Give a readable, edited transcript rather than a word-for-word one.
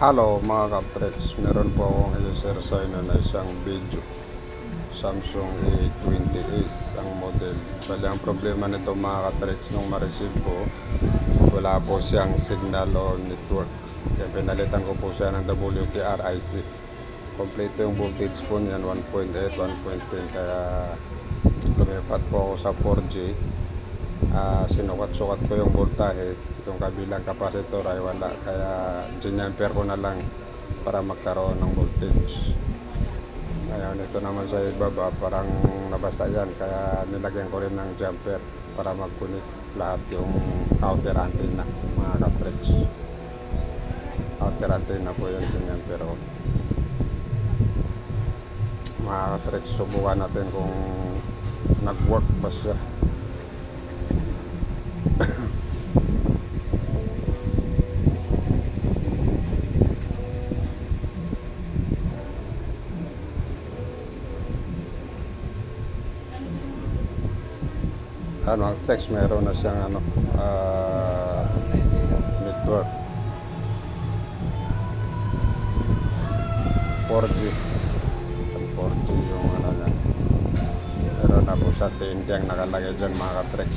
Hello mga ka-Trex, meron po akong i-share sa inyo na isang video. Samsung A20 Ace ang model. Bali ang problema nito mga ka-Trex, nung ma-receive ko, wala po siyang signal o network. Kaya pinalitan ko po siya ng WTR IC. Complete yung voltage po niyan, 1.8, 1.10. Kaya lumipat po ako sa 4G. Sinukat-sukat ko yung voltahe, yung kabilang kapasitor ay wala, kaya ginamper ko na lang para magkaroon ng voltage. Ngayon ito naman sa ibaba parang nabasa yan, kaya nilagyan ko rin ng jumper para mag-connect lahat yung outer antenna mga ka-Trex. Outer antenna po yung ginamper ko mga ka-Trex. Subukan natin kung nag-work ba siya. Ang text meron na siyang network 4G yung niya. Meron na po sa TNT ang nakalagay dyan mga ka-Trex.